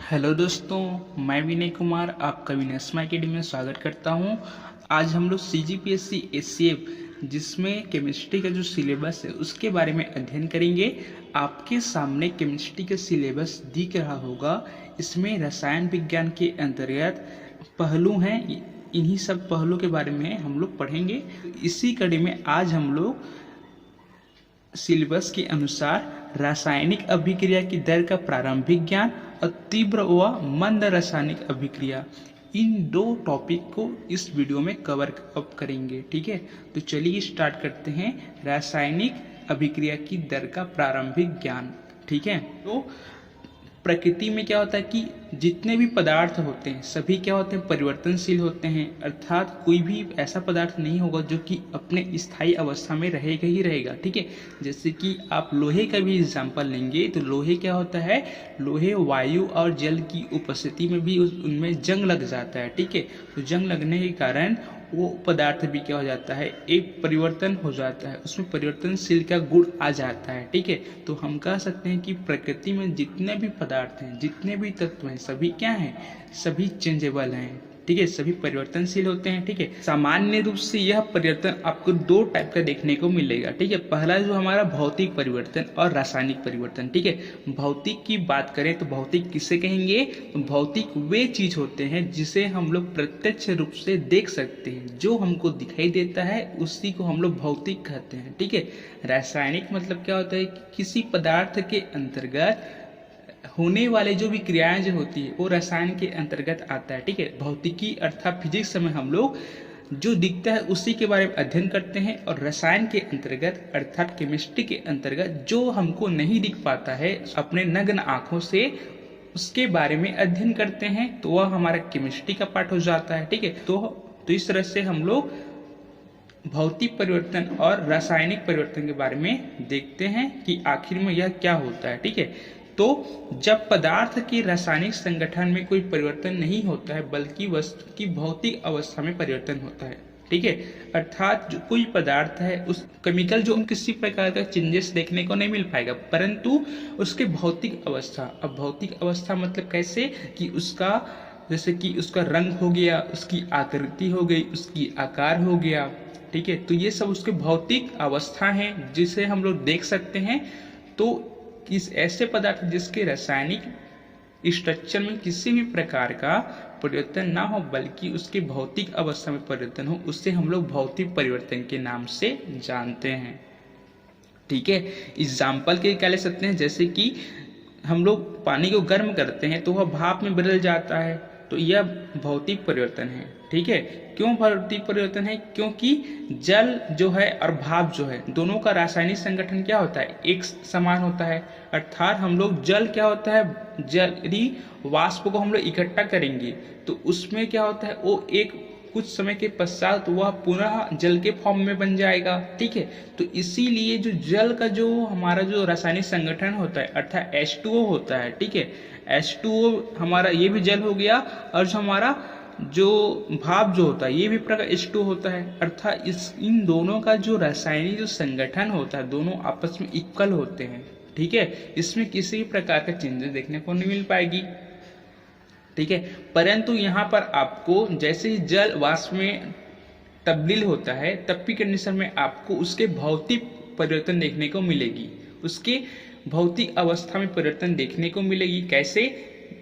Hello दोस्तों, मैं विनय कुमार आपका विनस्मा अकेडमी में स्वागत करता हूं। आज हम लोग CGPSC SCF जिसमें केमिस्ट्री का जो सिलेबस है उसके बारे में अध्ययन करेंगे। आपके सामने केमिस्ट्री का सिलेबस दिख रहा होगा। इसमें रसायन विज्ञान के अंतर्गत पहलू हैं, इन्हीं सब पहलुओं के बारे में हम लोग पढ़ेंगे। इसी कड़ी में आज हम लोग सिलेबस के अनुसार रासायनिक अभिक्रिया की दर का प्रारंभिक ज्ञान और तीव्र व मंद रासायनिक अभिक्रिया, इन दो टॉपिक को इस वीडियो में कवर अप करेंगे। ठीक है, तो चलिए स्टार्ट करते हैं। रासायनिक अभिक्रिया की दर का प्रारंभिक ज्ञान। ठीक है, तो प्रकृति में क्या होता है कि जितने भी पदार्थ होते हैं सभी क्या होते हैं, परिवर्तनशील होते हैं। अर्थात कोई भी ऐसा पदार्थ नहीं होगा जो कि अपने स्थायी अवस्था में रहेगा ही रहेगा। ठीक है, जैसे कि आप लोहे का भी एग्जाम्पल लेंगे तो लोहे क्या होता है, लोहे वायु और जल की उपस्थिति में भी उनमें जंग लग जाता है। ठीक है, तो जंग लगने के कारण वो पदार्थ भी क्या हो जाता है, एक परिवर्तन हो जाता है, उसमें परिवर्तनशील का गुण आ जाता है। ठीक है, तो हम कह सकते हैं कि प्रकृति में जितने भी पदार्थ हैं, जितने भी तत्व हैं, सभी क्या हैं, सभी चेंजेबल हैं। ठीक है, सभी परिवर्तनशील होते हैं। ठीक है, सामान्य रूप से यह परिवर्तन आपको दो टाइप का देखने को मिलेगा। ठीक है, पहला जो हमारा भौतिक परिवर्तन और रासायनिक परिवर्तन। ठीक है, भौतिक की बात करें तो भौतिक किसे कहेंगे, तो भौतिक वे चीज होते हैं जिसे हम लोग प्रत्यक्ष रूप से देख सकते हैं, जो हमको दिखाई देता है उसी को हम लोग भौतिक कहते हैं। ठीक है, रासायनिक मतलब क्या होता है कि किसी पदार्थ के अंतर्गत होने वाले जो भी क्रियाएं जो होती है वो रसायन के अंतर्गत आता है। ठीक है, भौतिकी अर्थात फिजिक्स में हम लोग जो दिखता है उसी के बारे में अध्ययन करते हैं, और रसायन के अंतर्गत अर्थात केमिस्ट्री के अंतर्गत जो हमको नहीं दिख पाता है अपने नग्न आंखों से, उसके बारे में अध्ययन करते हैं, तो वह हमारा केमिस्ट्री का पार्ट हो जाता है। ठीक है, तो इस तरह से हम लोग भौतिक परिवर्तन और रासायनिक परिवर्तन के बारे में देखते हैं कि आखिर में यह क्या होता है। ठीक है, तो जब पदार्थ के रासायनिक संगठन में कोई परिवर्तन नहीं होता है बल्कि वस्तु की भौतिक अवस्था में परिवर्तन होता है। ठीक है, अर्थात जो कोई पदार्थ है उस केमिकल जो किसी प्रकार का चेंजेस देखने को नहीं मिल पाएगा, परंतु उसके भौतिक अवस्था, अब भौतिक अवस्था मतलब कैसे कि उसका, जैसे कि उसका रंग हो गया, उसकी आकृति हो गई, उसकी आकार हो गया। ठीक है, तो ये सब उसके भौतिक अवस्था है जिसे हम लोग देख सकते हैं। तो इस ऐसे पदार्थ जिसके रासायनिक स्ट्रक्चर में किसी भी प्रकार का परिवर्तन ना हो बल्कि उसके भौतिक अवस्था में परिवर्तन हो, उससे हम लोग भौतिक परिवर्तन के नाम से जानते हैं। ठीक है, एग्जाम्पल के क्या ले सकते हैं, जैसे कि हम लोग पानी को गर्म करते हैं तो वह भाप में बदल जाता है, तो यह भौतिक परिवर्तन है। ठीक है, क्यों भौतिक परिवर्तन है, क्योंकि जल जो है और भाप जो है दोनों का रासायनिक संगठन क्या होता है, एक समान होता है। अर्थात हम लोग जल क्या होता है, जली वाष्प को हम लोग इकट्ठा करेंगे तो उसमें क्या होता है, वो एक कुछ समय के पश्चात वह पुनः जल के फॉर्म में बन जाएगा। ठीक है, तो इसीलिए जो जल का जो हमारा जो रासायनिक संगठन होता है अर्थात H2O होता है। ठीक है, H2O हमारा ये भी जल हो गया, और जो हमारा जो भाप जो होता है ये भी प्रकार H2O होता है। अर्थात इन दोनों का जो रासायनिक जो संगठन होता है दोनों आपस में इक्वल होते हैं। ठीक है, इसमें किसी भी प्रकार का चेंजेस देखने को नहीं मिल पाएगी। ठीक है, परंतु यहाँ पर आपको जैसे ही जल वाष्प में तब्दील होता है तब की कंडीशन में आपको उसके भौतिक परिवर्तन देखने को मिलेगी, उसके भौतिक अवस्था में परिवर्तन देखने को मिलेगी। कैसे,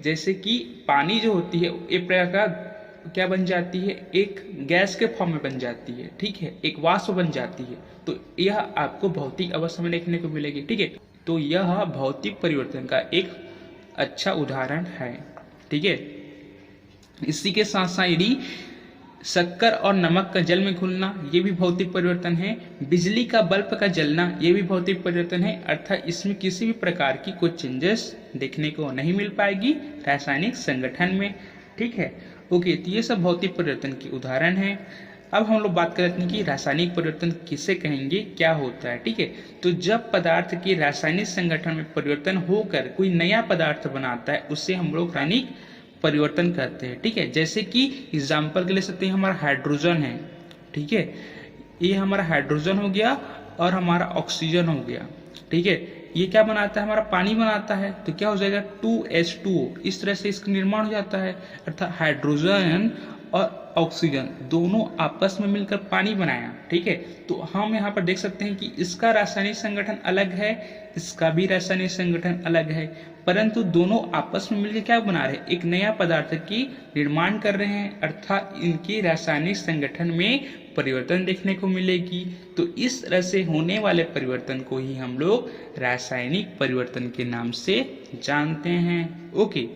जैसे कि पानी जो होती है एक प्रकार का क्या बन जाती है, एक गैस के फॉर्म में बन जाती है। ठीक है, एक वाष्प बन जाती है, तो यह आपको भौतिक अवस्था में देखने को मिलेगी। ठीक है, तो यह भौतिक परिवर्तन का एक अच्छा उदाहरण है। ठीक है, इसी के साथ साथ यदि शक्कर और नमक का जल में घुलना ये भी भौतिक परिवर्तन है, बिजली का बल्ब का जलना ये भी भौतिक परिवर्तन है। अर्थात इसमें किसी भी प्रकार की कोई चेंजेस देखने को नहीं मिल पाएगी रासायनिक संगठन में। ठीक है, ओके, तो ये सब भौतिक परिवर्तन के उदाहरण है। अब हम लोग बात करते हैं कि रासायनिक परिवर्तन किसे कहेंगे, क्या होता है। ठीक है, तो जब पदार्थ के रासायनिक संगठन में परिवर्तन होकर कोई नया पदार्थ बनाता है उसे हम लोग रासायनिक परिवर्तन कहते हैं। ठीक है, जैसे कि एग्जाम्पल के ले सकते हैं, हमारा हाइड्रोजन है। ठीक है, ये हमारा हाइड्रोजन हो गया और हमारा ऑक्सीजन हो गया। ठीक है, ये क्या बनाता है, हमारा पानी बनाता है, तो क्या हो जाएगा 2H2O, इस तरह से इसका निर्माण हो जाता है। अर्थात हाइड्रोजन और ऑक्सीजन दोनों आपस में मिलकर पानी बनाया। ठीक है, तो हम यहाँ पर देख सकते हैं कि इसका रासायनिक संगठन अलग है, इसका भी रासायनिक संगठन अलग है, परंतु दोनों आपस में मिलकर क्या बना रहे हैं, एक नया पदार्थ की निर्माण कर रहे हैं। अर्थात इनके रासायनिक संगठन में परिवर्तन देखने को मिलेगी। तो इस तरह से होने वाले परिवर्तन को ही हम लोग रासायनिक परिवर्तन के नाम से जानते हैं। ओके,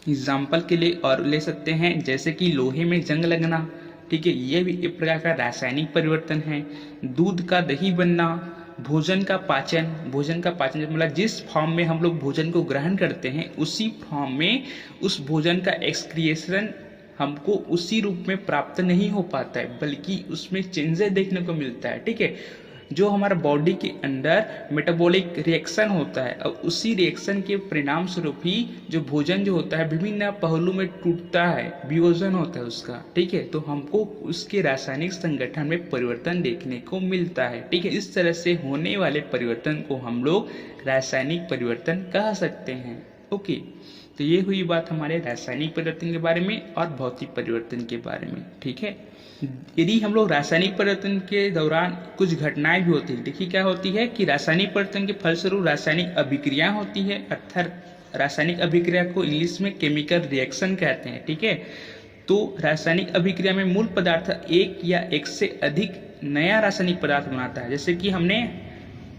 एग्जाम्पल के लिए और ले सकते हैं, जैसे कि लोहे में जंग लगना। ठीक है, ये भी एक प्रकार का रासायनिक परिवर्तन है। दूध का दही बनना, भोजन का पाचन मतलब जिस फॉर्म में हम लोग भोजन को ग्रहण करते हैं उसी फॉर्म में उस भोजन का एक्सक्रिएशन हमको उसी रूप में प्राप्त नहीं हो पाता है, बल्कि उसमें चेंजेस देखने को मिलता है। ठीक है, जो हमारा बॉडी के अंदर मेटाबॉलिक रिएक्शन होता है और उसी रिएक्शन के परिणाम स्वरूप ही जो भोजन जो होता है विभिन्न पहलू में टूटता है, वियोजन होता है उसका। ठीक है, तो हमको उसके रासायनिक संगठन में परिवर्तन देखने को मिलता है। ठीक है, इस तरह से होने वाले परिवर्तन को हम लोग रासायनिक परिवर्तन कह सकते हैं। ओके, तो ये हुई बात हमारे रासायनिक परिवर्तन के बारे में और भौतिक परिवर्तन के बारे में। ठीक है, यदि हम लोग रासायनिक परिवर्तन के दौरान कुछ घटनाएं भी होती है, देखिए क्या होती है कि रासायनिक परिवर्तन के फलस्वरूप रासायनिक अभिक्रिया होती है। अर्थात रासायनिक अभिक्रिया को इंग्लिश में केमिकल रिएक्शन कहते हैं। ठीक है, तो रासायनिक अभिक्रिया में मूल पदार्थ एक या एक से अधिक नया रासायनिक पदार्थ बनाता है। जैसे कि हमने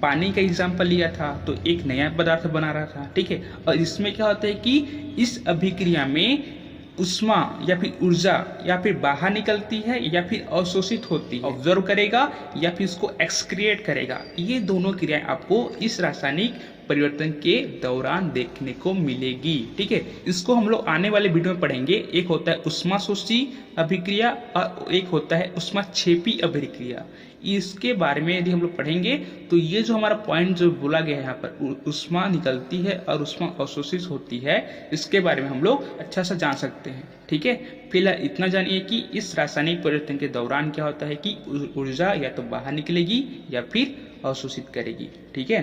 पानी का एग्जाम्पल लिया था, तो एक नया पदार्थ बना रहा था। ठीक है, और इसमें क्या होता है कि इस अभिक्रिया में उष्मा या फिर ऊर्जा या फिर बाहर निकलती है या फिर अवशोषित होती है, ऑब्जर्व करेगा या फिर इसको एक्सक्रिएट करेगा। ये दोनों क्रियाएं आपको इस रासायनिक परिवर्तन के दौरान देखने को मिलेगी। ठीक है, इसको हम लोग आने वाले वीडियो में पढ़ेंगे। एक होता है उष्माशोषी अभिक्रिया और एक होता है उष्माक्षेपी अभिक्रिया। इसके बारे में यदि हम लोग पढ़ेंगे तो ये जो हमारा पॉइंट जो बोला गया है यहाँ पर, उष्मा निकलती है और उष्मा अवशोषित होती है, इसके बारे में हम लोग अच्छा सा जान सकते हैं। ठीक है, फिलहाल इतना जानिए कि इस रासायनिक परिवर्तन के दौरान क्या होता है कि ऊर्जा या तो बाहर निकलेगी या फिर अवशोषित करेगी। ठीक है,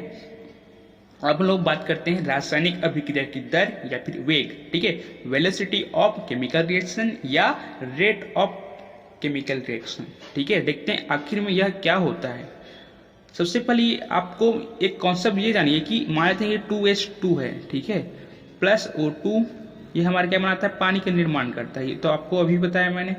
अब हम लोग बात करते हैं रासायनिक अभिक्रिया की दर या फिर वेग। ठीक है, वेलोसिटी ऑफ केमिकल रिएक्शन या रेट ऑफ केमिकल रिएक्शन। ठीक है, देखते हैं आखिर में यह क्या होता है। सबसे पहले आपको एक कॉन्सेप्ट ये जानिए कि मान लेते हैं ये 2H2 है। ठीक है, प्लस O2 ये हमारे क्या बनाता है, पानी का निर्माण करता है। ये तो आपको अभी बताया मैंने।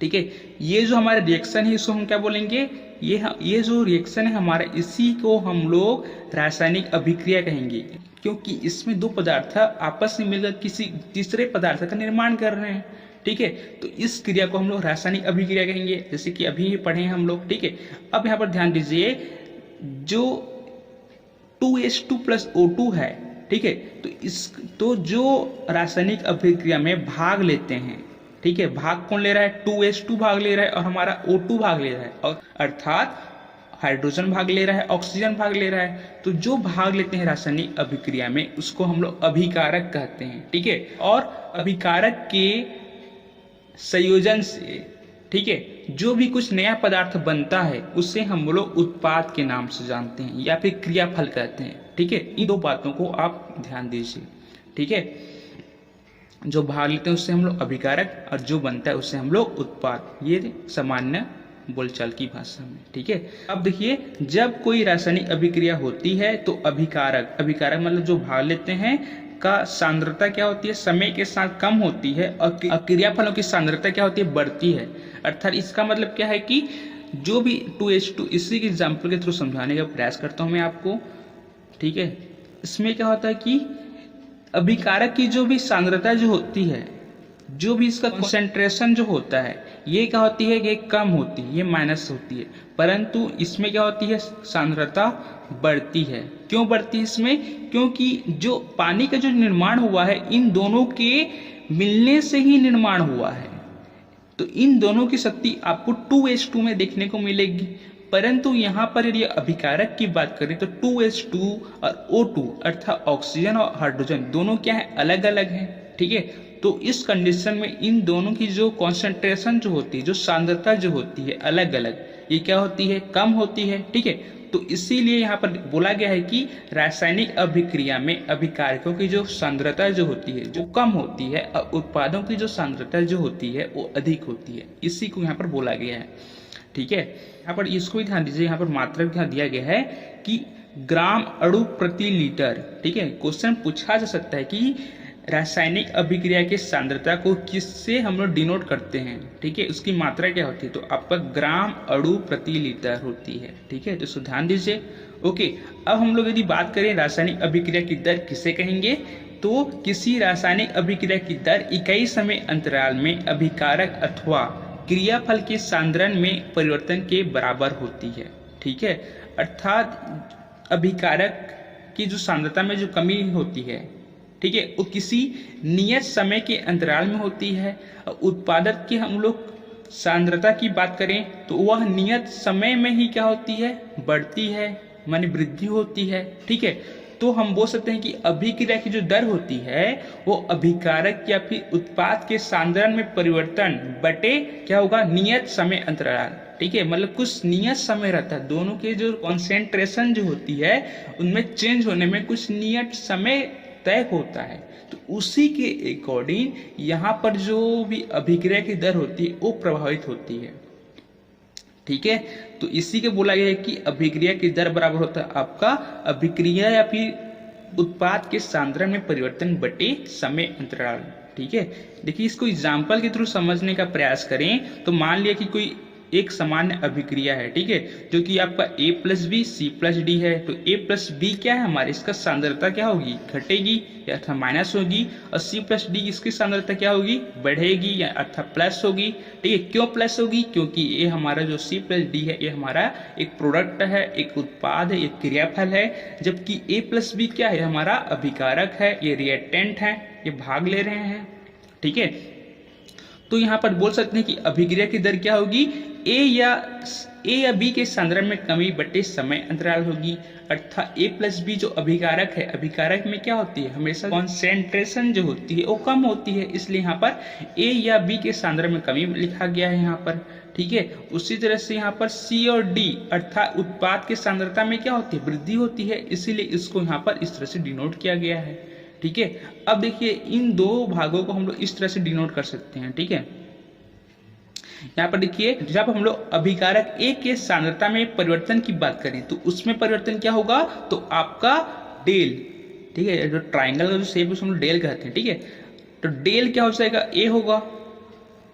ठीक है, ये जो हमारा रिएक्शन है इसको हम क्या बोलेंगे, ये जो रिएक्शन है हमारा, इसी को हम लोग रासायनिक अभिक्रिया कहेंगे, क्योंकि इसमें दो पदार्थ आपस में मिलकर किसी तीसरे पदार्थ का निर्माण कर रहे हैं। ठीक है, तो इस क्रिया को हम लोग रासायनिक अभिक्रिया कहेंगे, जैसे कि अभी पढ़े हैं हम लोग। ठीक है, अब यहाँ पर ध्यान दीजिए, जो 2H2 प्लस O2 है, ठीक है, तो जो रासायनिक अभिक्रिया में भाग लेते हैं, ठीक है, भाग कौन ले रहा है, 2H2 भाग ले रहा है और हमारा O2 भाग ले रहा है, और अर्थात हाइड्रोजन भाग ले रहा है, ऑक्सीजन भाग ले रहा है। तो जो भाग लेते हैं रासायनिक अभिक्रिया में उसको हम लोग अभिकारक कहते हैं। ठीक है, और अभिकारक के संयोजन से, ठीक है, जो भी कुछ नया पदार्थ बनता है उसे हम लोग उत्पाद के नाम से जानते हैं या फिर क्रियाफल कहते हैं। ठीक है, इन दो बातों को आप ध्यान दीजिए। ठीक है, जो भाग लेते हैं उससे हम लोग अभिकारक और जो बनता है उससे हम लोग उत्पाद, ये सामान्य बोलचाल की भाषा में। ठीक है, अब देखिए, जब कोई रासायनिक अभिक्रिया होती है तो अभिकारक मतलब जो भाग लेते हैं का सांद्रता क्या होती है, समय के साथ कम होती है और क्रियाफलों की सांद्रता क्या होती है, बढ़ती है। अर्थात इसका मतलब क्या है कि जो भी 2H2, इसी के एग्जाम्पल के थ्रू समझाने का प्रयास करता हूं मैं आपको। ठीक है, इसमें क्या होता है कि अभिकारक की जो भी सांद्रता जो होती है, जो भी इसका कंसेंट्रेशन जो होता है, ये क्या होती है कि कम होती है, ये माइनस होती है, परंतु इसमें क्या होती है, सांद्रता बढ़ती है। क्यों बढ़ती है इसमें, क्योंकि जो पानी का जो निर्माण हुआ है इन दोनों के मिलने से ही निर्माण हुआ है, तो इन दोनों की शक्ति आपको 2H2 में देखने को मिलेगी। परंतु यहाँ पर यदि अभिकारक की बात करें तो 2H2 और O2 अर्थात ऑक्सीजन और हाइड्रोजन दोनों क्या है, अलग अलग हैं। ठीक है, तो इस कंडीशन में इन दोनों की जो कॉन्सेंट्रेशन जो होती है, जो सांद्रता जो होती है अलग अलग, ये क्या होती है, कम होती है। ठीक है, तो इसीलिए यहाँ पर बोला गया है कि रासायनिक अभिक्रिया में अभिकारकों की जो सांद्रता जो होती है जो कम होती है और उत्पादों की जो सांद्रता जो होती है वो अधिक होती है, इसी को यहाँ पर बोला गया है। ठीक है, यहाँ पर इसको भी ध्यान दीजिए, यहाँ पर मात्रक ध्यान दिया गया है कि ग्राम अणु प्रति लीटर। ठीक है, क्वेश्चन पूछा जा सकता है कि रासायनिक अभिक्रिया की सांद्रता को किससे हम लोग डिनोट करते हैं। ठीक है, उसकी मात्रा क्या होती है, तो आपका ग्राम अणु प्रति लीटर होती है। ठीक है, तो इसको ध्यान दीजिए। ओके, अब हम लोग यदि बात करें रासायनिक अभिक्रिया की दर किसे कहेंगे, तो किसी रासायनिक अभिक्रिया की दर इकाई समय अंतराल में अभिकारक अथवा क्रियाफल के सांद्रण में परिवर्तन के बराबर होती है। ठीक है, अर्थात अभिकारक की जो सांद्रता में जो कमी होती है, ठीक है, वो किसी नियत समय के अंतराल में होती है। उत्पादक की हम लोग सांद्रता की बात करें तो वह नियत समय में ही क्या होती है, बढ़ती है, माने वृद्धि होती है। ठीक है, तो हम बोल सकते हैं कि अभिक्रिया की जो दर होती है वो अभिकारक या फिर उत्पाद के सांद्रण में परिवर्तन बटे क्या होगा, नियत समय अंतराल। ठीक है, मतलब कुछ नियत समय रहता है, दोनों के जो कॉन्सेंट्रेशन जो होती है उनमें चेंज होने में कुछ नियत समय तय होता है। तो उसी के अकॉर्डिंग यहाँ पर जो भी अभिक्रिया की दर होती है वो प्रभावित होती है। ठीक है, तो इसी के बोला गया है कि अभिक्रिया की दर बराबर होता है आपका अभिक्रिया या फिर उत्पाद के सांद्रण में परिवर्तन बटे समय अंतराल। ठीक है, देखिए इसको एग्जाम्पल के थ्रू समझने का प्रयास करें तो मान लिया कि कोई एक सामान्य अभिक्रिया है। ठीक है, जो कि आपका A plus B C plus D है, तो A प्लस बी क्या है हमारे, इसका सांद्रता क्या होगी, घटेगी या अर्थात माइनस होगी, और C प्लस डी इसकी सांद्रता क्या होगी, बढ़ेगी या अर्थात प्लस होगी। ठीक है, क्यों प्लस होगी, क्योंकि ये हमारा जो C प्लस डी है ये हमारा एक प्रोडक्ट है, एक उत्पाद है, एक क्रियाफल है, जबकि A प्लस बी क्या है, हमारा अभिकारक है, ये रिएक्टेंट है, ये भाग ले रहे हैं। ठीक है, तो यहाँ पर बोल सकते हैं कि अभिक्रिया की दर क्या होगी, ए या बी के सांद्रण में कमी बटे समय अंतराल होगी। अर्थात A प्लस बी जो अभिकारक है, अभिकारक में क्या होती है, हमेशा कॉन्सेंट्रेशन जो होती है वो कम होती है, इसलिए यहाँ पर A या B के सांद्रण में कमी लिखा गया है यहाँ पर। ठीक है, उसी तरह से यहाँ पर C और D अर्थात उत्पाद के सांद्रता में क्या होती है, वृद्धि होती है, इसीलिए इसको यहाँ पर इस तरह से डिनोट किया गया है। ठीक है, अब देखिए इन दो भागों को हम लोग इस तरह से डिनोट कर सकते हैं। ठीक है, यहाँ पर देखिए जब हम लोग अभिकारक A के सांद्रता में परिवर्तन की बात करें तो उसमें परिवर्तन क्या होगा, तो आपका डेल। ठीक है, जो ट्राइंगल का जो शेप है हम लोग डेल कहते हैं। ठीक है, तो डेल क्या हो जाएगा, A होगा,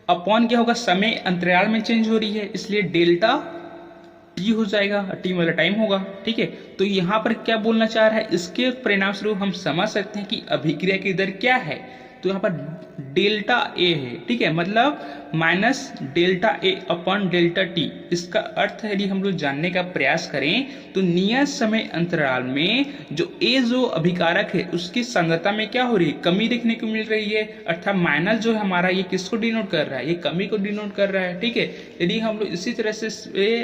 अपॉन क्या होगा, समय अंतराल में चेंज हो रही है इसलिए डेल्टा T हो जाएगा, T मतलब टाइम होगा। ठीक है, तो यहाँ पर क्या बोलना चाह रहा है, इसके परिणाम स्वरूप हम समझ सकते हैं कि अभिक्रिया की दर क्या है, तो यहाँ पर डेल्टा A है। ठीक है, मतलब minus delta A upon delta T। इसका अर्थ है यदि हम लोग जानने का प्रयास करें तो नियत समय अंतराल में जो A जो अभिकारक है उसकी सांद्रता में क्या हो रही है, कमी देखने को मिल रही है, अर्थात माइनस जो है हमारा ये किसको डिनोट कर रहा है, ये कमी को डिनोट कर रहा है। ठीक है, यदि हम लोग इसी तरह से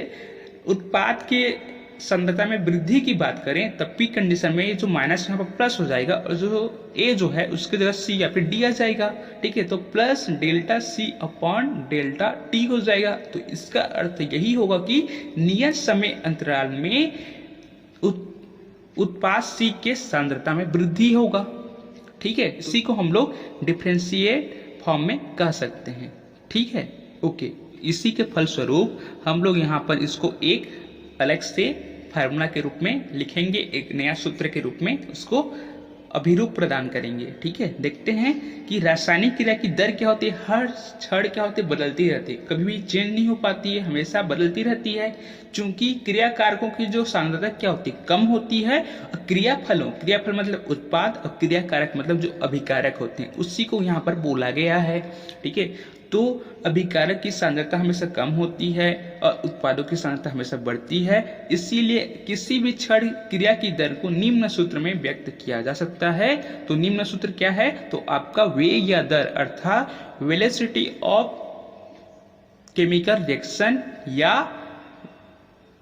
उत्पाद के सांद्रता में वृद्धि की बात करें तब भी कंडीशन में ये जो माइनस यहाँ पर प्लस हो जाएगा और जो A जो है उसकी जगह C या फिर D आ जाएगा। ठीक है, तो plus delta C upon delta T हो जाएगा। तो इसका अर्थ यही होगा कि नियत समय अंतराल में उत्पाद C के सांद्रता में वृद्धि होगा। ठीक है, इसी को हम लोग डिफरेंशिएट फॉर्म में कह सकते हैं। ठीक है, ओके, इसी के फलस्वरूप हम लोग यहाँ पर इसको एक अलग से फार्मूला के रूप में लिखेंगे, एक नया सूत्र के रूप में उसको अभिरूप प्रदान करेंगे। ठीक है, देखते हैं कि रासायनिक क्रिया की दर क्या होती है, हर क्षण क्या होती है, बदलती रहती है, कभी भी चेंज नहीं हो पाती है, हमेशा बदलती रहती है। चूंकि क्रिया कारकों की जो सांद्रता क्या होती है, कम होती है, और क्रियाफल मतलब उत्पाद और क्रिया कारक मतलब जो अभिकारक होते हैं उसी को यहाँ पर बोला गया है। ठीक है, तो अभिकारक की सांद्रता हमेशा कम होती है और उत्पादों की सांद्रता हमेशा बढ़ती है, इसीलिए किसी भी क्षण क्रिया की दर को निम्न सूत्र में व्यक्त किया जा सकता है। तो निम्न सूत्र क्या है, तो आपका वेग या दर अर्थात वेलोसिटी ऑफ केमिकल रिएक्शन या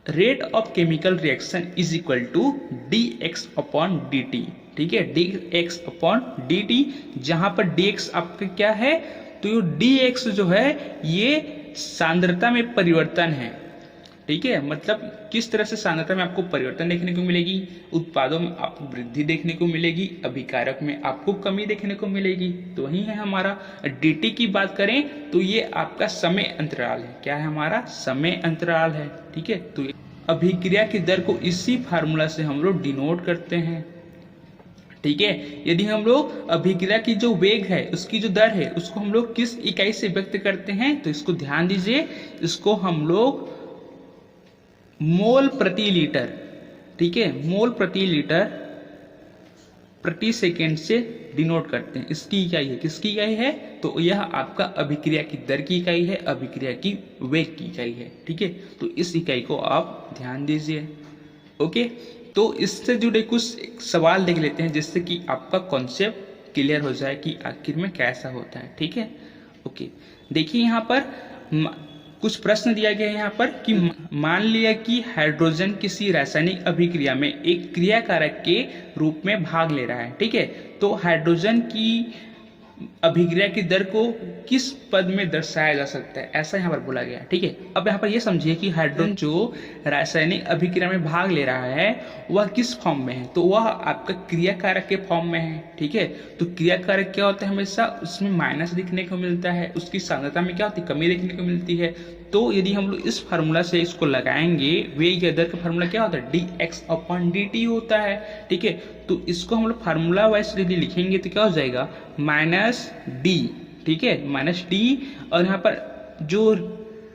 rate of chemical reaction is equal to dx upon dt। ठीक है, dx अपॉन dt, जहां पर dx आपका क्या है, तो ये dx जो है ये सांद्रता में परिवर्तन है। ठीक है, मतलब किस तरह से सांद्रता में आपको परिवर्तन देखने को मिलेगी, उत्पादों में आपको वृद्धि देखने को मिलेगी, अभिकारक में आपको कमी देखने को मिलेगी। तो वही है हमारा dt की बात करें तो ये आपका समय अंतराल है। क्या है हमारा समय अंतराल है। ठीक है, तो अभिक्रिया की दर को इसी फार्मूला से हम लोग डिनोट करते हैं। ठीक है, यदि हम लोग अभिक्रिया की जो वेग है उसकी जो दर है उसको हम लोग किस इकाई से व्यक्त करते हैं तो इसको ध्यान दीजिए, इसको हम लोग मोल प्रति लीटर, ठीक है, मोल प्रति लीटर प्रति सेकेंड से डिनोट करते हैं। इसकी इकाई है, किसकी इकाई है तो यह आपका अभिक्रिया की दर की इकाई है, अभिक्रिया की वेग की इकाई है। ठीक है, तो इस इकाई को आप ध्यान दीजिए। ओके, तो इससे जुड़े कुछ सवाल देख लेते हैं जिससे कि आपका कॉन्सेप्ट क्लियर हो जाए कि आखिर में कैसा होता है। ठीक है, ओके, देखिए यहाँ पर कुछ प्रश्न दिया गया है यहाँ पर कि मान लिया कि हाइड्रोजन किसी रासायनिक अभिक्रिया में एक क्रियाकारक के रूप में भाग ले रहा है। ठीक है, तो हाइड्रोजन की अभिक्रिया की दर को किस पद में दर्शाया जा सकता है, ऐसा यहाँ पर बोला गया है। ठीक है, अब यहाँ पर ये समझिए कि हाइड्रोजन जो रासायनिक अभिक्रिया में भाग ले रहा है वह किस फॉर्म में है तो वह आपका क्रियाकारक के फॉर्म में है। ठीक है, तो क्रियाकारक क्या होता है, हमेशा उसमें माइनस दिखने को मिलता है, उसकी सांद्रता में क्या होती है, कमी देखने को मिलती है। तो यदि हम लोग इस फार्मूला से इसको लगाएंगे, वेग या दर का फार्मूला क्या होता है, dx/dt होता है। ठीक है, तो इसको हम लोग फार्मूला वाइज यदि लिखेंगे तो क्या हो जाएगा, -d। ठीक है, -d, और यहाँ पर जो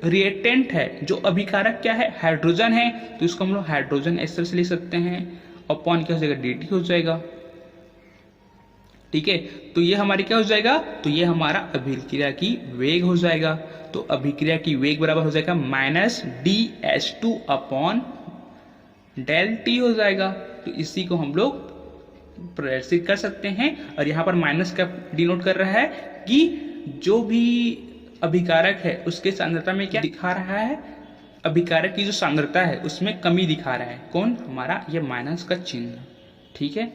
रिएक्टेंट है, जो अभिकारक क्या है, हाइड्रोजन है, तो इसको हम लोग हाइड्रोजन इस तरह से लिख सकते हैं, अपॉन क्या हो जाएगा, dt हो जाएगा। ठीक है, तो ये हमारी क्या हो जाएगा, तो ये हमारा अभिक्रिया की वेग हो जाएगा। तो अभिक्रिया की वेग बराबर हो जाएगा -dH2 अपॉन ΔT हो जाएगा। तो इसी को हम लोग प्रदर्शित कर सकते हैं, और यहाँ पर माइनस का डिनोट कर रहा है कि जो भी अभिकारक है उसके सांद्रता में क्या दिखा रहा है, अभिकारक की जो सांद्रता है उसमें कमी दिखा रहा है। कौन, हमारा ये माइनस का चिन्ह। ठीक है,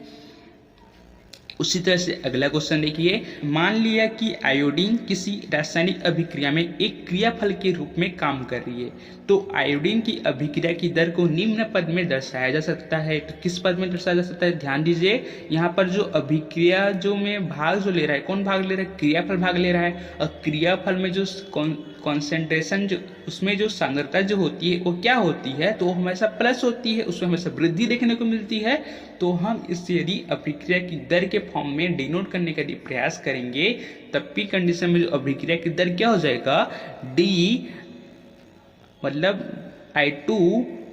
उसी तरह से अगला क्वेश्चन देखिए, मान लिया कि आयोडीन किसी रासायनिक अभिक्रिया में एक क्रियाफल के रूप में काम कर रही है, तो आयोडीन की अभिक्रिया की दर को निम्न पद में दर्शाया जा सकता है। तो किस पद में दर्शाया जा सकता है, ध्यान दीजिए, यहाँ पर जो अभिक्रिया जो में भाग जो ले रहा है, कौन भाग ले रहा है, क्रियाफल भाग ले रहा है, और क्रियाफल में जो कॉन्सेंट्रेशन जो उसमें जो सांद्रता जो होती है वो क्या होती है, तो हमेशा प्लस होती है, उसमें हमेशा वृद्धि देखने को मिलती है। तो हम इस यदि अभिक्रिया की दर के फॉर्म में डिनोट करने का प्रयास करेंगे तब भी कंडीशन में जो अभिक्रिया की दर क्या हो जाएगा, d मतलब I2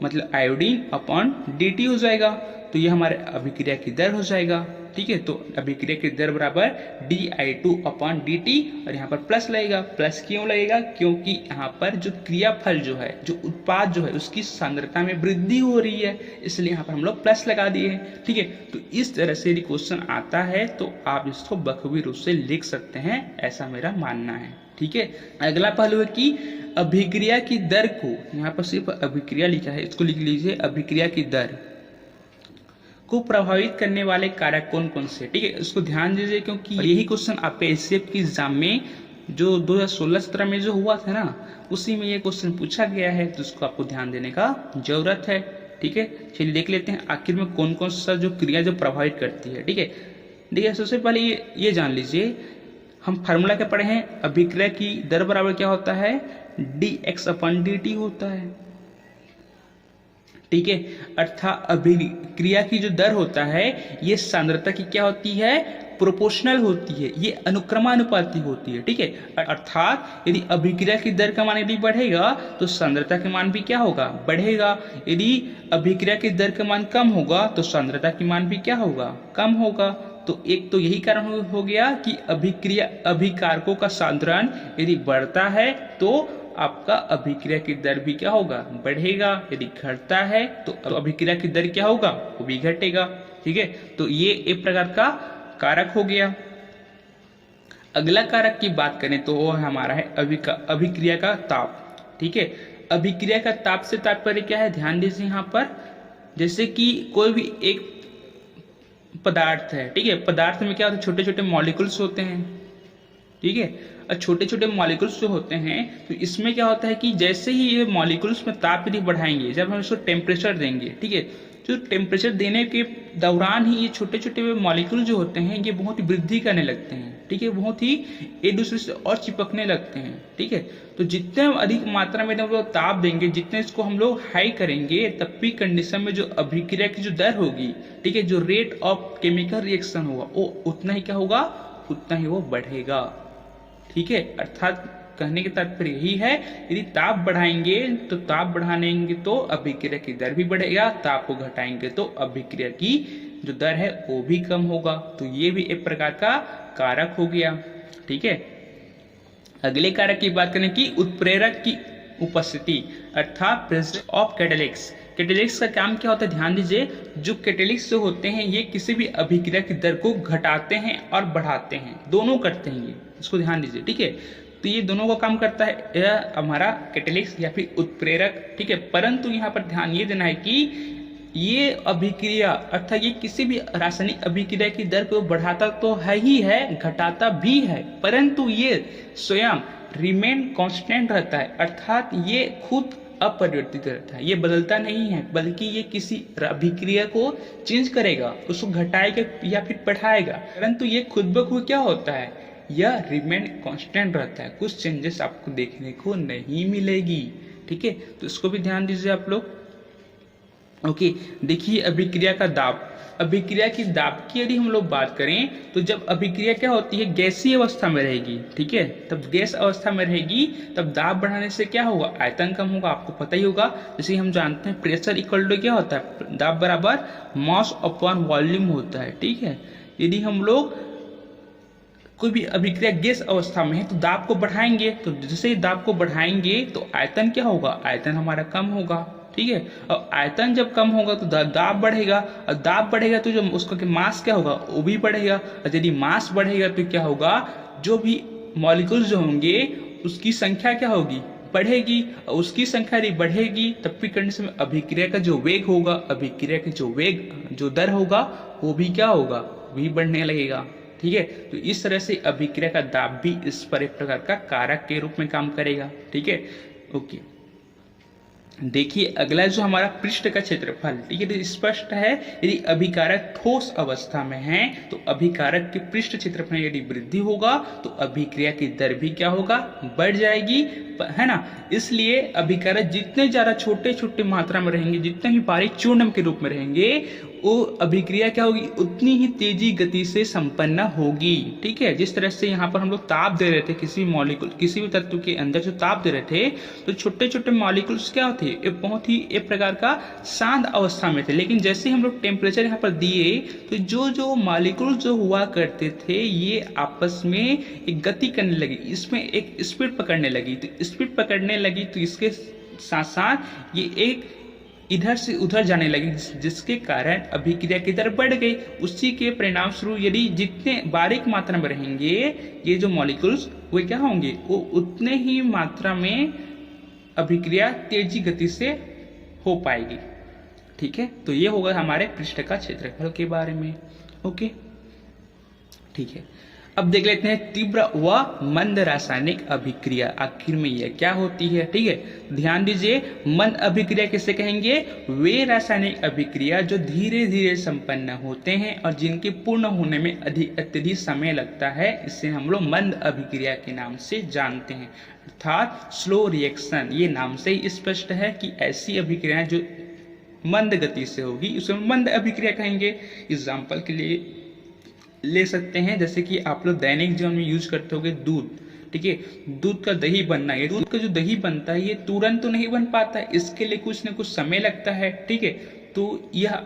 मतलब आयोडीन अपॉन dt हो जाएगा। तो ये हमारे अभिक्रिया की दर हो जाएगा। ठीक है, तो अभिक्रिया की दर बराबर di2 अपॉन dt, और यहाँ पर प्लस लगेगा। प्लस क्यों लगेगा, क्योंकि यहाँ पर जो क्रियाफल जो है, जो उत्पाद जो है, उसकी सांद्रता में वृद्धि हो रही है, इसलिए यहाँ पर हम लोग प्लस लगा दिए हैं। ठीक है, तो इस तरह से यदि क्वेश्चन आता है तो आप इसको बखूबी रूप से लिख सकते हैं, ऐसा मेरा मानना है। ठीक है, अगला पहलू है कि अभिक्रिया की दर को, यहाँ पर सिर्फ अभिक्रिया लिखा है, इसको लिख लीजिए, अभिक्रिया की दर को प्रभावित करने वाले कारक कौन कौन से। ठीक है, इसको ध्यान दीजिए, क्योंकि यही क्वेश्चन आपके एससीएफ की एग्जाम में जो 2016-17 में जो हुआ था ना, उसी में ये क्वेश्चन पूछा गया है, तो उसको आपको ध्यान देने का जरूरत है। ठीक है, चलिए देख लेते हैं आखिर में कौन कौन सा जो क्रिया जो प्रभावित करती है। ठीक है, देखिए सबसे पहले ये जान लीजिए, हम फार्मूला क्या पढ़े हैं, अभिक्रिया की दर बराबर क्या होता है, dx/dt होता है। ठीक है, अर्थात अभिक्रिया की जो दर होता है ये सांद्रता की क्या होती है, प्रोपोर्शनल होती है, ये अनुक्रमानुपाती होती है। ठीक है, अर्थात यदि अभिक्रिया की दर का मान यदि बढ़ेगा तो सांद्रता का मान भी क्या होगा, बढ़ेगा। यदि अभिक्रिया की दर का मान कम होगा तो सांद्रता की मान भी क्या होगा, कम होगा। तो एक तो यही कारण हो गया कि अभिकारकों का सांद्रण यदि बढ़ता है तो आपका अभिक्रिया की दर भी क्या होगा, बढ़ेगा। यदि घटता है तो अभिक्रिया की दर क्या होगा, वो भी घटेगा। ठीक है, तो ये एक प्रकार का कारक हो गया। अगला कारक की बात करें तो वो हमारा है अभिक्रिया का ताप। ठीक है, अभिक्रिया का ताप से तात्पर्य क्या है, ध्यान दीजिए यहाँ पर, जैसे कि कोई भी एक पदार्थ है, ठीक है, पदार्थ में क्या होता है, छोटे छोटे मॉलिक्यूल्स होते हैं। ठीक है। और छोटे छोटे मॉलिक्यूल्स जो होते हैं तो इसमें क्या होता है कि जैसे ही ये मॉलिक्यूल्स में ताप यदि बढ़ाएंगे, जब हम इसको टेम्परेचर देंगे, ठीक है, तो टेम्परेचर देने के दौरान ही ये छोटे छोटे मॉलिक्यूल जो होते हैं ये बहुत ही वृद्धि करने लगते हैं, ठीक है, बहुत ही एक दूसरे से और चिपकने लगते हैं, ठीक है। तो जितने अधिक मात्रा में हम लोग ताप देंगे, जितने इसको हम लोग हाई करेंगे, तब भी कंडीशन में जो अभिक्रिया की जो दर होगी, ठीक है, जो रेट ऑफ केमिकल रिएक्शन होगा वो उतना ही क्या होगा, उतना ही वो बढ़ेगा, ठीक है। अर्थात कहने के तात्पर्य यही है, यदि ताप बढ़ाएंगे तो ताप बढ़ाएंगे तो अभिक्रिया की दर भी बढ़ेगा, ताप को घटाएंगे तो अभिक्रिया की जो दर है वो भी कम होगा। तो ये भी एक प्रकार का कारक हो गया, ठीक है। अगले कारक की बात करें कि उत्प्रेरक की उपस्थिति अर्थात प्रेजेंस ऑफ कैटालिक्स। कैटालिक्स का काम क्या होता है, ध्यान दीजिए, जो कैटालिक्स जो होते हैं ये किसी भी अभिक्रिया की दर को घटाते हैं और बढ़ाते हैं, दोनों करते हैं ये, इसको ध्यान दीजिए, ठीक है। तो ये दोनों का काम करता है यह हमारा कैटालिक्स या फिर उत्प्रेरक, ठीक है। परंतु यहाँ पर ध्यान ये देना है कि ये अभिक्रिया अर्थात ये किसी भी रासायनिक अभिक्रिया की दर को बढ़ाता तो है ही है, घटाता भी है, परंतु ये स्वयं रिमेन कांस्टेंट रहता है, अर्थात ये खुद अपरिवर्तित रहता है, ये बदलता नहीं है, बल्कि ये किसी अभिक्रिया को चेंज करेगा, उसको घटाएगा या फिर बढ़ाएगा, परंतु ये खुद ब खुद क्या होता है, यह रिमेन कांस्टेंट रहता है, कुछ चेंजेस आपको देखने को नहीं मिलेगी, ठीक है। तो इसको भी ध्यान दीजिए आप लोग। ओके, देखिए अभिक्रिया का दाब, अभिक्रिया की दाब की यदि हम लोग बात करें तो जब अभिक्रिया क्या होती है, गैसीय अवस्था में रहेगी, ठीक है, तब गैस अवस्था में रहेगी, तब दाब बढ़ाने से क्या होगा, आयतन कम होगा, आपको पता ही होगा। जैसे हम जानते हैं प्रेशर इक्वल टू क्या होता है, दाब बराबर मास अपॉन वॉल्यूम होता है, ठीक है। यदि हम लोग कोई भी अभिक्रिया गैस अवस्था में है तो दाब को बढ़ाएंगे, तो जैसे ही दाब को बढ़ाएंगे तो आयतन क्या होगा, आयतन हमारा कम होगा, ठीक है। और आयतन जब कम होगा तो दाब बढ़ेगा, और दाब बढ़ेगा तो जो उसका मास क्या होगा वो भी बढ़ेगा, और यदि मास बढ़ेगा तो क्या होगा, जो भी मॉलिक्यूल्स जो होंगे उसकी संख्या क्या होगी, बढ़ेगी, और उसकी संख्या यदि बढ़ेगी तब भी कंडीशन में अभिक्रिया का जो वेग होगा, अभिक्रिया के जो वेग जो दर होगा वो भी क्या होगा, भी बढ़ने लगेगा, ठीक है। तो इस तरह से अभिक्रिया का दाब भी इस पर एक प्रकार का कारक के रूप में काम करेगा, ठीक है। ओके, देखिए अगला जो हमारा पृष्ठ का क्षेत्रफल, ठीक है, तो स्पष्ट है, यदि अभिकारक ठोस अवस्था में है तो अभिकारक के पृष्ठ क्षेत्रफल यदि वृद्धि होगा तो अभिक्रिया की दर भी क्या होगा, बढ़ जाएगी, है ना। इसलिए अभिकारक जितने ज्यादा छोटे छोटे मात्रा में रहेंगे, जितने ही बारीक चूर्ण के रूप में रहेंगे, वो अभिक्रिया क्या होगी, उतनी ही तेजी गति से संपन्न होगी, ठीक है। जिस तरह से यहाँ पर हम लोग ताप दे रहे थे किसी मॉलिक्यूल, किसी भी तत्व के अंदर जो ताप दे रहे थे, तो छोटे छोटे मॉलिक्यूल्स क्या थे, बहुत ही एक प्रकार का शांत अवस्था में थे, लेकिन जैसे हम लोग टेम्परेचर यहाँ पर दिए तो जो जो मॉलिक्यूल जो हुआ करते थे ये आपस में एक गति करने लगी, इसमें एक स्पीड पकड़ने लगी, तो स्पीड पकड़ने लगी तो इसके साथ साथ ये एक इधर से उधर जाने लगी, जिसके कारण अभिक्रिया की दर बढ़ गई। उसी के परिणाम स्वरूप यदि जितने बारीक मात्रा में रहेंगे ये जो मॉलिक्यूल्स वो क्या होंगे, वो उतने ही मात्रा में अभिक्रिया तेजी गति से हो पाएगी, ठीक है। तो ये होगा हमारे पृष्ठ का क्षेत्रफल के बारे में। ओके, ठीक है। अब देख लेते हैं तीव्र व मंद रासायनिक अभिक्रिया, आखिर में यह क्या होती है, ठीक है। ध्यान दीजिए, मंद अभिक्रिया किसे कहेंगे, वे रासायनिक अभिक्रिया जो धीरे धीरे संपन्न होते हैं और जिनके पूर्ण होने में अत्यधिक समय लगता है, इसे हम लोग मंद अभिक्रिया के नाम से जानते हैं, अर्थात स्लो रिएक्शन। ये नाम से ही स्पष्ट है कि ऐसी अभिक्रियाएं जो मंद गति से होगी उसे मंद अभिक्रिया कहेंगे। एग्जाम्पल के लिए ले सकते हैं, जैसे कि आप लोग दैनिक जीवन में यूज करते होंगे दूध, ठीक है, दूध का दही बनना, ये दूध का जो दही बनता है ये तुरंत तो नहीं बन पाता है, इसके लिए कुछ न कुछ समय लगता है, ठीक है। तो यह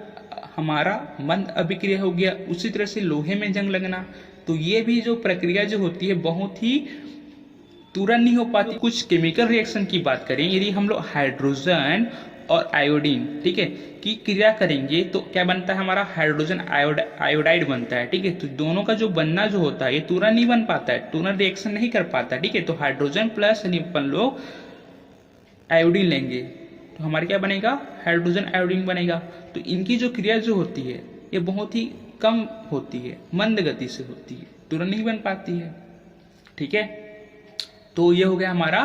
हमारा मंद अभिक्रिया हो गया। उसी तरह से लोहे में जंग लगना, तो ये भी जो प्रक्रिया जो होती है बहुत ही तुरंत नहीं हो पाती। कुछ केमिकल रिएक्शन की बात करें, यदि हम लोग हाइड्रोजन और आयोडीन, ठीक है, की क्रिया करेंगे तो क्या बनता है, हमारा हाइड्रोजन आयोडाइड बनता है, ठीक है। तो दोनों का जो बनना जो होता है ये तुरंत नहीं बन पाता है, तुरंत रिएक्शन नहीं कर पाता, ठीक है। तो हाइड्रोजन प्लस अपन लोग आयोडीन लेंगे तो हमारे क्या बनेगा, हाइड्रोजन आयोडीन बनेगा। तो इनकी जो क्रिया जो होती है ये बहुत ही कम होती है, मंद गति से होती है, तुरंत नहीं बन पाती है, ठीक है, तो ये हो गया हमारा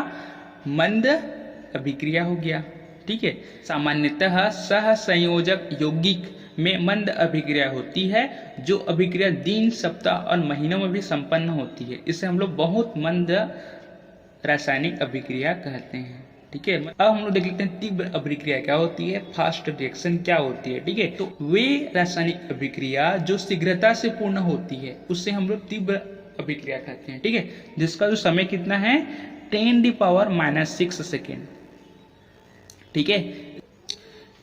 मंद अभिक्रिया हो गया। ठीक है, सामान्यतः सहसंयोजक यौगिक में मंद अभिक्रिया होती है, जो अभिक्रिया दिन, सप्ताह और महीनों में भी संपन्न होती है। इसे हम लोग बहुत मंद रासायनिक अभिक्रिया कहते हैं। ठीक है, अब हम लोग देख लेते हैं तीव्र अभिक्रिया क्या होती है, फास्ट रिएक्शन क्या होती है। ठीक है, तो वे रासायनिक अभिक्रिया जो शीघ्रता से पूर्ण होती है उससे हम लोग तीव्र अभिक्रिया कहते हैं। ठीक है, जिसका जो समय कितना है 10⁻⁻6 सेकेंड। ठीक है,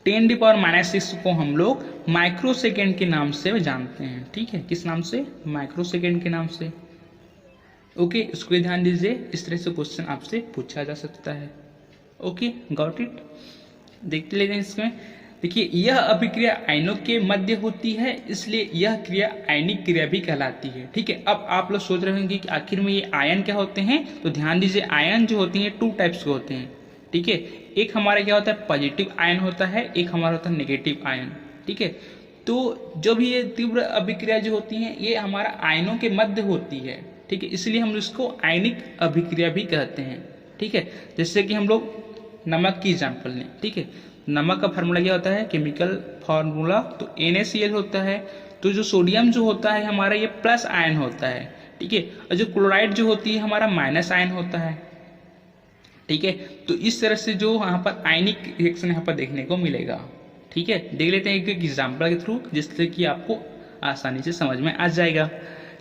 10⁻⁻6 को हम लोग माइक्रो सेकेंड के नाम से जानते हैं। ठीक है, किस नाम से, माइक्रो सेकेंड के नाम से। ओके, इसको भी ध्यान दीजिए, इस तरह से क्वेश्चन आपसे पूछा जा सकता है। Okay, got it. देखते लेते हैं इसमें। देखिए, यह अभिक्रिया आयनों के मध्य होती है, इसलिए यह क्रिया आयनिक क्रिया भी कहलाती है। ठीक है, अब आप लोग सोच रहे होंगे कि आखिर में ये आयन क्या होते हैं, तो ध्यान दीजिए, आयन जो होते हैं 2 टाइप्स के होते हैं। ठीक है, एक हमारा क्या होता है पॉजिटिव आयन होता है, एक हमारा होता है नेगेटिव आयन। ठीक है, तो जो भी ये तीव्र अभिक्रिया जो होती है ये हमारा आयनों के मध्य होती है। ठीक है, इसलिए हम इसको आयनिक अभिक्रिया भी कहते हैं। ठीक है, जैसे कि हम लोग नमक की एग्जाम्पल लें। ठीक है, नमक का फार्मूला क्या होता है, केमिकल फार्मूला तो NaCl होता है। तो जो सोडियम जो होता है हमारा ये प्लस आयन होता है। ठीक है, और जो क्लोराइड जो होती है हमारा माइनस आयन होता है। ठीक है, तो इस तरह से जो यहाँ पर आयनिक रिएक्शन यहाँ पर देखने को मिलेगा। ठीक है, देख लेते हैं एक एग्जाम्पल के थ्रू, जिससे कि आपको आसानी से समझ में आ जाएगा।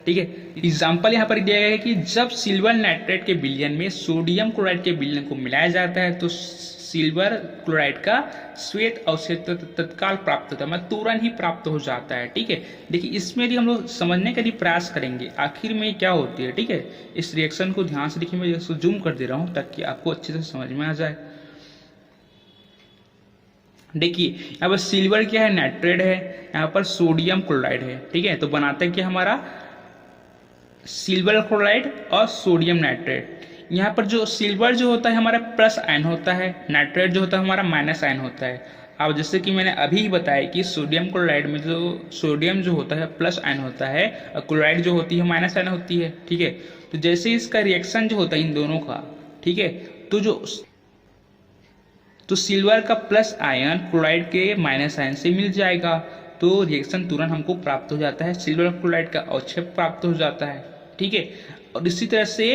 ठीक है, एग्जाम्पल यहाँ पर दिया गया है कि जब सिल्वर नाइट्रेट के विलयन में सोडियम क्लोराइड के विलयन को मिलाया जाता है तो सिल्वर क्लोराइड का श्वेत अवशेष तत्काल प्राप्त होता है, मतलब तुरंत ही प्राप्त हो जाता है। ठीक है, देखिए इसमें भी हम लोग समझने का भी प्रयास करेंगे आखिर में क्या होती है। ठीक है, इस रिएक्शन को ध्यान से देखिए, मैं इसको जूम कर दे रहा हूँ ताकि आपको अच्छे से समझ में आ जाए। देखिए यहाँ पर सिल्वर क्या है, नाइट्रेट है, यहाँ पर सोडियम क्लोराइड है। ठीक है, तो बनाता है क्या हमारा सिल्वर क्लोराइड और सोडियम नाइट्रेट। यहाँ पर जो सिल्वर जो होता है हमारा प्लस आयन होता है, नाइट्रेट जो होता है हमारा माइनस आयन होता है। अब जैसे कि मैंने अभी ही बताया कि सोडियम क्लोराइड में जो सोडियम जो होता है प्लस आयन होता है और क्लोराइड जो होती है माइनस आयन होती है। ठीक है, तो जैसे इसका रिएक्शन जो होता है इन दोनों का, ठीक है, तो सिल्वर का प्लस आयन क्लोराइड के माइनस आयन से मिल जाएगा, तो रिएक्शन तुरंत हमको प्राप्त हो जाता है, सिल्वर क्लोराइड का अवक्षेप प्राप्त हो जाता है। ठीक है, और इसी तरह से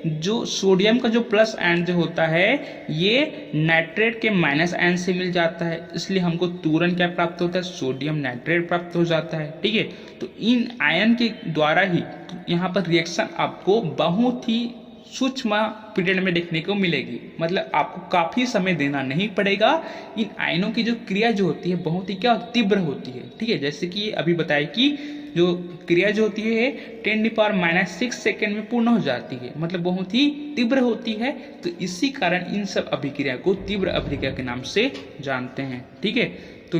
जो सोडियम का जो प्लस आयन जो होता है ये नाइट्रेट के माइनस आयन से मिल जाता है, इसलिए हमको तुरंत क्या प्राप्त होता है, सोडियम नाइट्रेट प्राप्त हो जाता है। ठीक है, तो इन आयन के द्वारा ही यहाँ पर रिएक्शन आपको बहुत ही सूक्ष्म पीरियड में देखने को मिलेगी, मतलब आपको काफी समय देना नहीं पड़ेगा। इन आयनों की जो क्रिया जो होती है बहुत ही क्या तीव्र होती है। ठीक है, जैसे कि अभी बताया कि जो क्रिया जो होती है 10⁻⁻6 सेकेंड में पूर्ण हो जाती है, मतलब बहुत ही तीव्र होती है। तो इसी कारण इन सब अभिक्रिया को तीव्र अभिक्रिया के नाम से जानते हैं। ठीक है, तो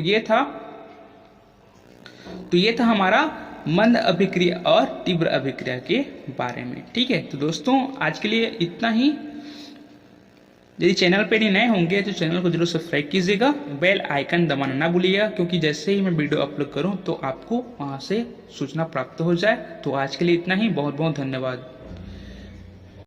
ये था हमारा मंद अभिक्रिया और तीव्र अभिक्रिया के बारे में। ठीक है, तो दोस्तों आज के लिए इतना ही। यदि चैनल पे नहीं नए होंगे तो चैनल को जरूर सब्सक्राइब कीजिएगा, बेल आइकन दबाना ना भूलिएगा, क्योंकि जैसे ही मैं वीडियो अपलोड करूं तो आपको वहां से सूचना प्राप्त हो जाए। तो आज के लिए इतना ही, बहुत बहुत धन्यवाद।